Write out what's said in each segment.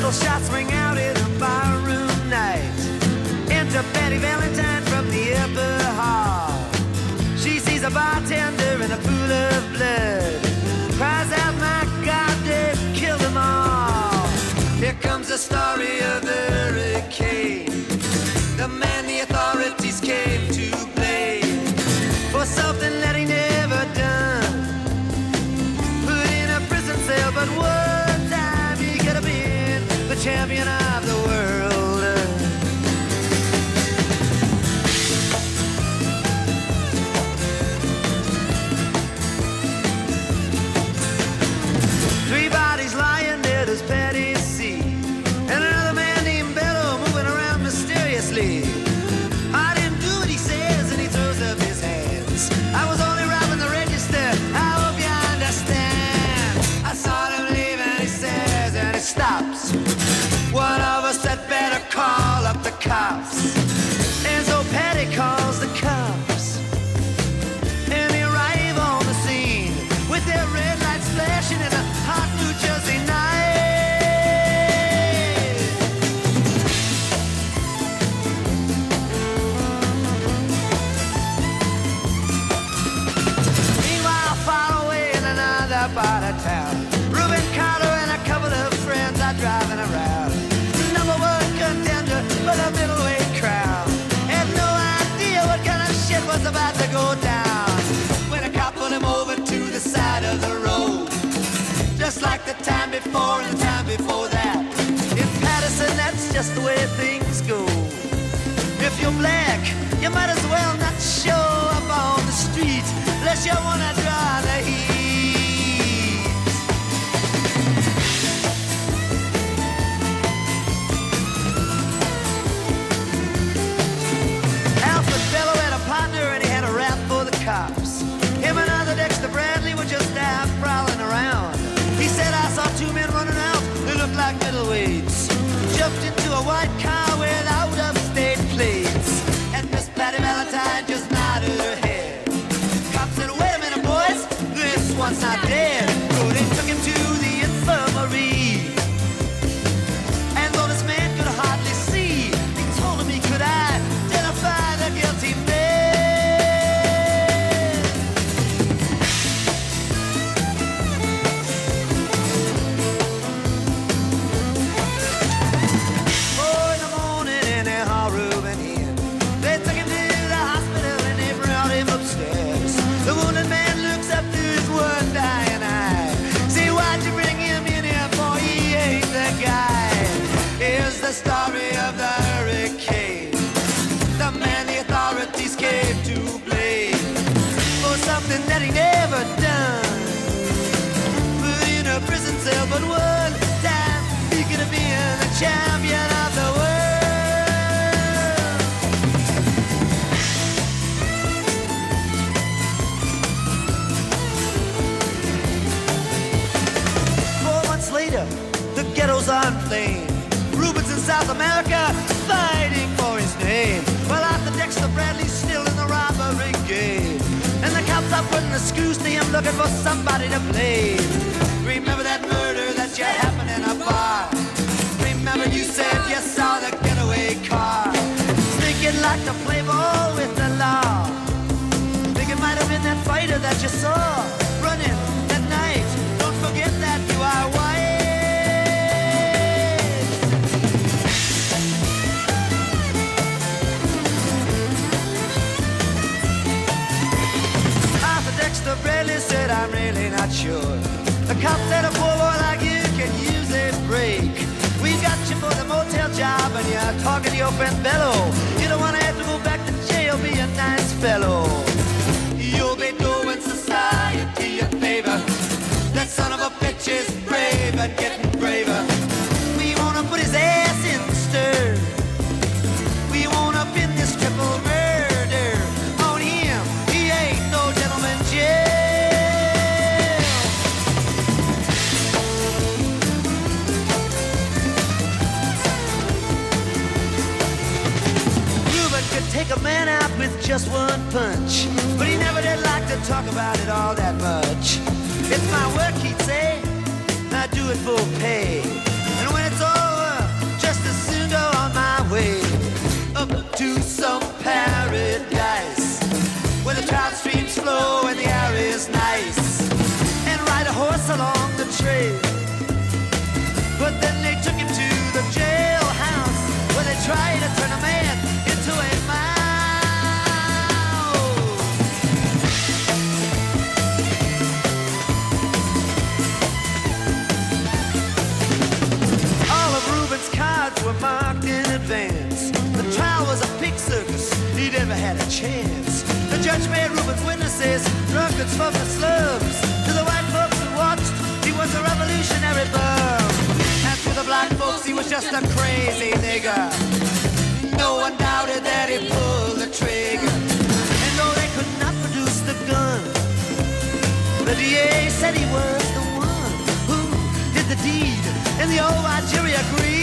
pistol shots ring out in a barroom night. Enter Betty Valentine from the upper hall. She sees a bartender in a pool of blood, cries out, my God, they've killed them all. Here comes the story of the hurricane, the man the authorities came to blame for something that he never done. Put in a prison cell, but one time he could have been the champion of the world. 3 bodies lying dead as Patty C, and another man named Bello moving around mysteriously. I didn't do what he says, and he throws up his hands. I was only robbing the register, I hope you understand. I saw him leave and he says, and he stops. One of us had better call up the cops. And so Patty calls the cops, and they arrive on the scene with their red lights flashing in a hot New Jersey night. Meanwhile, far away in another part of town, Reuben Carter and a couple of friends are driving around. Number 1 contender for the middleweight crown had no idea what kind of shit was about to go down when a cop pulled him over to the side of the road, just like the time before and the time before that. In Patterson, that's just the way things go. If you're black, you might as well not show up on the street unless you wanna draw the heat. Alfred Bello had a partner and he had a rap for the cops. Him and other Dexter Bradley were just out prowling around. He said, I saw 2 men running out who looked like middleweights, jumped into a white car with out-of-state plates, and Miss Patty Valentine just nodded her head. Cops said, wait a minute, boys, this one's not dead. So they took him to the infirmary, and though this man could hardly see, he told him he could identify the guilty man. The wounded man looks up to his one dying eye. Say, why'd you bring him in here for? He ain't the guy. Here's the story of the hurricane, the man the authorities came to blame for something that he never done. Put in a prison cell, but one time he could have been the champion of the world. Later, the ghettos are inflamed. Rubens in South America fighting for his name, while Arthur Dexter Bradley's still in the robbery game, and the cops are putting the screws to him looking for somebody to blame. Remember that murder that you happened in a bar? Remember you said you saw the getaway car, sneaking like to play ball with the law. Think it might have been that fighter that you saw running that night. Don't forget that you are white. Dexter Bradley said, I'm really not sure. The cop said a poor boy like you can use a break. We got you for the motel job and you're talking to your friend Bello. You don't want to have to go back to jail, be a nice fellow. You'll be doing society a favor. That son of a bitch is brave and getting braver. We want to put his ass in the stir. We want to pin this triple murder on him. He ain't no gentleman jail. Reuben could take a man out with just one punch, but he never did like to talk about it all that much. It's my work, he'd say, I do it for pay, and when it's over had a chance. The judge made Reuben's witnesses drunkards from the slums. To the white folks who watched, he was a revolutionary bum. And to the black folks, he was just a crazy nigger. No one doubted that he pulled the trigger. And though they could not produce the gun, the DA said he was the one who did the deed, and the old white jury agreed.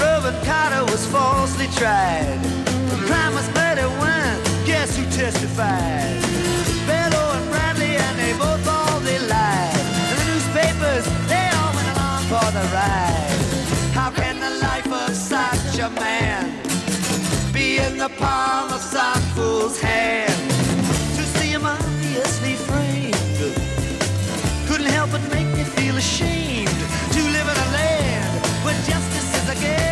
Reuben Carter was falsely tried. The crime was murder one. Guess who testified? Bellow and Bradley, and they both all they lied. And the newspapers, they all went along for the ride. How can the life of such a man be in the palm of some fool's hand? To see him obviously framed couldn't help but make me feel ashamed to live in a land where justice is a game.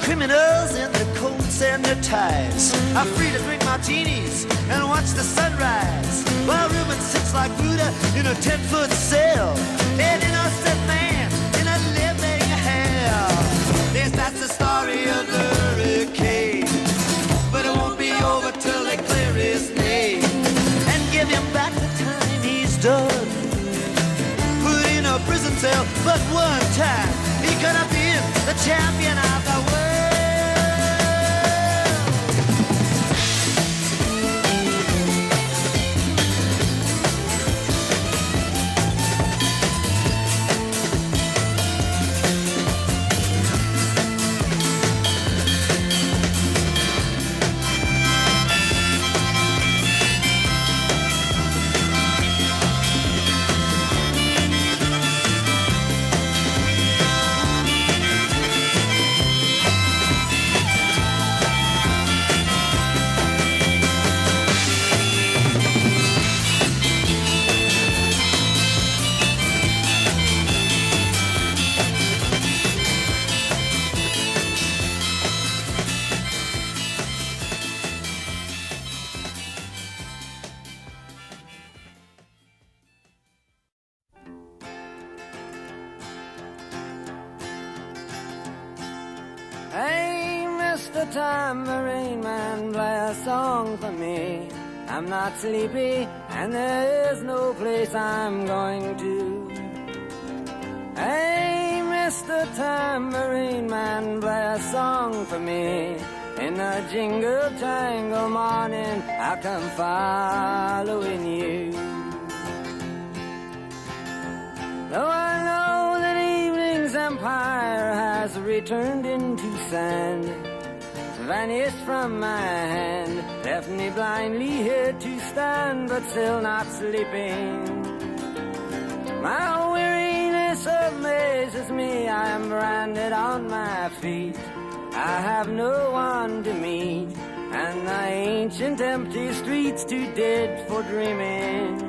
Criminals in their coats and their ties are free to drink martinis and watch the sunrise, while Reuben sits like Buddha in a 10-foot cell, an innocent man in a living hell. Yes, that's the story of the hurricane, but it won't be over till they clear his name and give him back the time he's done. Put in a prison cell, but one time he could have been the champion of the world. Hey, Mr. Tambourine Man, play a song for me. I'm not sleepy, and there is no place I'm going to. Hey, Mr. Tambourine Man, play a song for me. In the jingle jangle morning, I'll come following you. Though I know that evening's empire has returned into sand, vanished from my hand, left me blindly here to stand, but still not sleeping. My weariness amazes me, I am branded on my feet. I have no one to meet, and the ancient empty streets too dead for dreaming.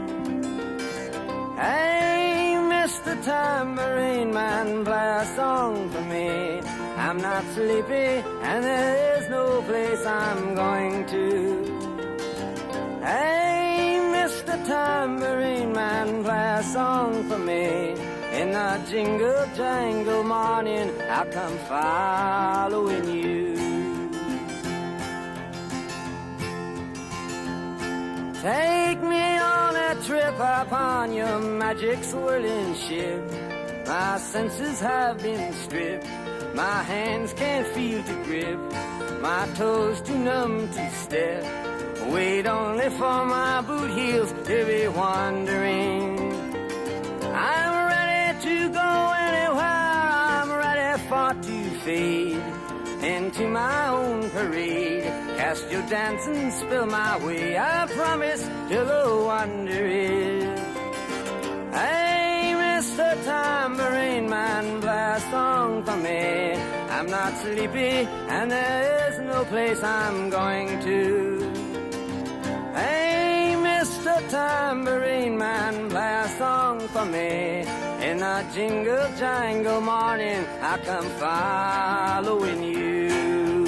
Hey, Mr. Tambourine Man, play a song for me. I'm not sleepy, and there is no place I'm going to. Hey, Mr. Tambourine Man, play a song for me. In the jingle jangle morning, I'll come following you. Take me on a trip upon your magic swirling ship. My senses have been stripped, my hands can't feel to grip, my toes too numb to step. Wait only for my boot heels to be wandering. I'm ready to go anywhere, I'm ready for to fade into my own parade. Cast your dance and spill my way, I promise to go wonder it. Hey, Mr. Tambourine Man, play a song for me. I'm not sleepy, and there is no place I'm going to. Hey, Mr. Tambourine Man, play a song for me. In the jingle jangle morning, I come following you.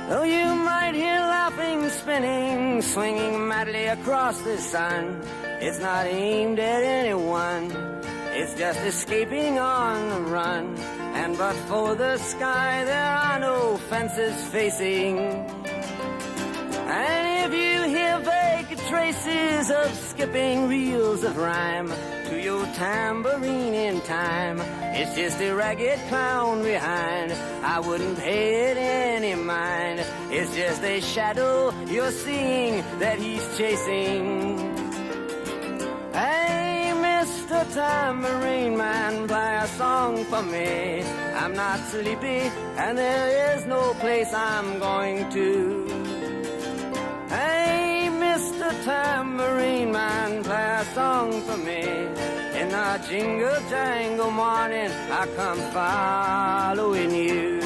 Though you might hear laughing, spinning, swinging madly across the sun, it's not aimed at anyone, it's just escaping on the run. And but for the sky, there are no fences facing. And if you hear vague traces of skipping reels of rhyme to your tambourine in time, it's just a ragged clown behind. I wouldn't pay it any mind. It's just a shadow you're seeing that he's chasing. Hey, Mr. Tambourine Man, play a song for me. I'm not sleepy and there is no place I'm going to. Hey, Mr. Tambourine Man, play a song for me. In the jingle jangle morning, I come following you.